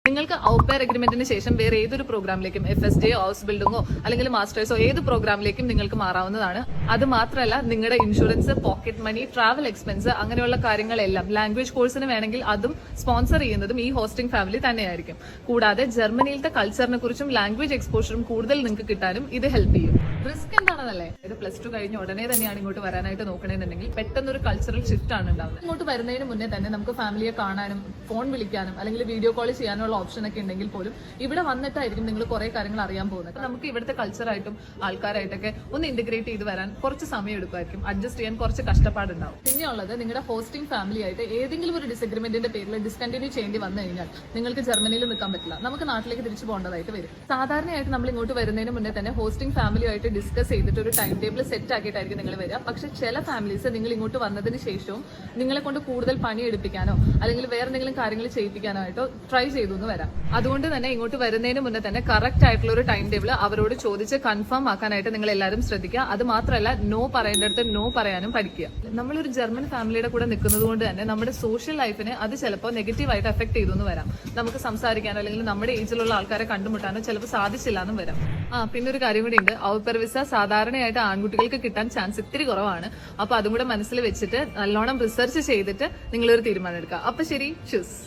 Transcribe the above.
നിങ്ങൾക്ക് out pair അഗ്രിമെന്റിന് ശേഷം വേറെ ഏതൊരു പ്രോഗ്രാമിലേക്കും FSD ഹൗസ് ബിൽഡിങ്ങോ അല്ലെങ്കിൽ മാസ്റ്റേഴ്സോ ഏത് പ്രോഗ്രാമിലേക്കും നിങ്ങൾക്ക് മാറാവുന്നതാണ്. അത് മാത്രമല്ല നിങ്ങളുടെ insurance, pocket money, travel expense അങ്ങനെയുള്ള കാര്യങ്ങളെല്ലാം ലാംഗ്വേജ് കോഴ്സിന് വേണമെങ്കിൽ അതും സ്പോൺസർ ചെയ്യുന്നതും ഈ ഹോസ്റ്റിംഗ് ഫാമിലി തന്നെയായിരിക്കും. കൂടാതെ ജർമ്മനിയിലത്തെ കൾച്ചറിനെ കുറിച്ചും ലാംഗ്വേജ് എക്സ്പോഷറും കൂടുതൽ നിങ്ങൾക്ക് കിട്ടാനും ഇത് ഹെൽപ്പ് ചെയ്യും. റിസ്ക് എന്താണെന്നല്ലേ, ഇത് +2 കഴിഞ്ഞ് ഉടനെ തന്നെയാണ് ഇങ്ങോട്ട് വരാനായിട്ട് നോക്കണമെന്നുണ്ടെങ്കിൽ പെട്ടെന്നൊരു കൾച്ചറൽ ഷിഫ്റ്റ് ആണ് ഉണ്ടാവുന്നത്. ഇങ്ങോട്ട് വരുന്നതിന് മുന്നേ തന്നെ നമുക്ക് ഫാമിലിയെ കാണാനും ഫോൺ വിളിക്കാനും അല്ലെങ്കിൽ വീഡിയോ കോൾ ചെയ്യാനുള്ള ഓപ്ഷൻ ഒക്കെ ഉണ്ടെങ്കിൽ പോലും ഇവിടെ വന്നിട്ടായിരിക്കും നിങ്ങൾ കുറെ കാര്യങ്ങൾ അറിയാൻ പോകുന്നത്. നമുക്ക് ഇവിടുത്തെ കൾച്ചറായിട്ടും ആൾക്കാരായിട്ടൊക്കെ ഒന്ന് ഇന്റഗ്രേറ്റ് ചെയ്ത് വരാൻ കുറച്ച് സമയം എടുക്കുമായിരിക്കും, അഡ്ജസ്റ്റ് ചെയ്യാൻ കുറച്ച് കഷ്ടപ്പാടുണ്ടാവും. പിന്നെയുള്ളത് നിങ്ങളുടെ ഹോസ്റ്റിംഗ് ഫാമിലി ആയിട്ട് ഏതെങ്കിലും ഒരു ഡിസഗ്രിമെന്റിന്റെ പേരിൽ ഡിസ്കണ്ടിന്യൂ ചെയ്യേണ്ടി വന്നു കഴിഞ്ഞാൽ നിങ്ങൾക്ക് ജർമ്മനിയിൽ നിൽക്കാൻ പറ്റില്ല, നമുക്ക് നാട്ടിലേക്ക് തിരിച്ചു പോകേണ്ടതായിട്ട് വരും. സാധാരണയായിട്ട് നമ്മൾ ഇങ്ങോട്ട് വരുന്നതിന് മുന്നേ തന്നെ ഹോസ്റ്റിംഗ് ഫാമിലിയായിട്ട് ഡിസ്കസ് ചെയ്തിട്ട് ഒരു ടൈം ടേബിൾ സെറ്റ് ആക്കിയിട്ടായിരിക്കും നിങ്ങൾ വരിക. പക്ഷെ ചില ഫാമിലീസ് നിങ്ങൾ ഇങ്ങോട്ട് വന്നതിന് ശേഷവും നിങ്ങളെ കൊണ്ട് കൂടുതൽ പണി എടുപ്പിക്കാനോ അല്ലെങ്കിൽ വേറെ എന്തെങ്കിലും കാര്യങ്ങൾ ചെയ്യിപ്പിക്കാനോ ആയിട്ടോ ട്രൈ ചെയ്തു എന്ന് വരാം. അതുകൊണ്ട് തന്നെ ഇങ്ങോട്ട് വരുന്നതിന് മുന്നേ തന്നെ കറക്റ്റ് ആയിട്ടുള്ള ഒരു ടൈം ടേബിൾ അവരോട് ചോദിച്ച് കൺഫേം ആക്കാനായിട്ട് നിങ്ങൾ എല്ലാവരും ശ്രദ്ധിക്കുക. അത് മാത്രമല്ല നോ പറയേണ്ടടുത്ത് നോ പറയാനും പഠിക്കുക. നമ്മളൊരു ജർമ്മൻ ഫാമിലിയുടെ കൂടെ നിൽക്കുന്നത് കൊണ്ട് തന്നെ നമ്മുടെ സോഷ്യൽ ലൈഫിനെ അത് ചിലപ്പോൾ നെഗറ്റീവായിട്ട് എഫക്ട് ചെയ്തു എന്ന് വരാം. നമുക്ക് സംസാരിക്കാനോ അല്ലെങ്കിൽ നമ്മുടെ ഏജിലുള്ള ആൾക്കാരെ കണ്ടുമുട്ടാനോ ചിലപ്പോൾ സാധിച്ചില്ല എന്നും വരാം. പിന്നെ ഒരു കാര്യം കൂടി ഉണ്ട്, ഔട്ട് പെയർ വിസ സാധാരണയായിട്ട് ആൺകുട്ടികൾക്ക് കിട്ടാൻ ചാൻസ് ഇത്തിരി കുറവാണ്. അപ്പൊ അതും കൂടെ മനസ്സിൽ വെച്ചിട്ട് നല്ലോണം റിസർച്ച് ചെയ്തിട്ട് നിങ്ങളൊരു തീരുമാനം എടുക്കുക. അപ്പൊ ശരി, ചൂസ്.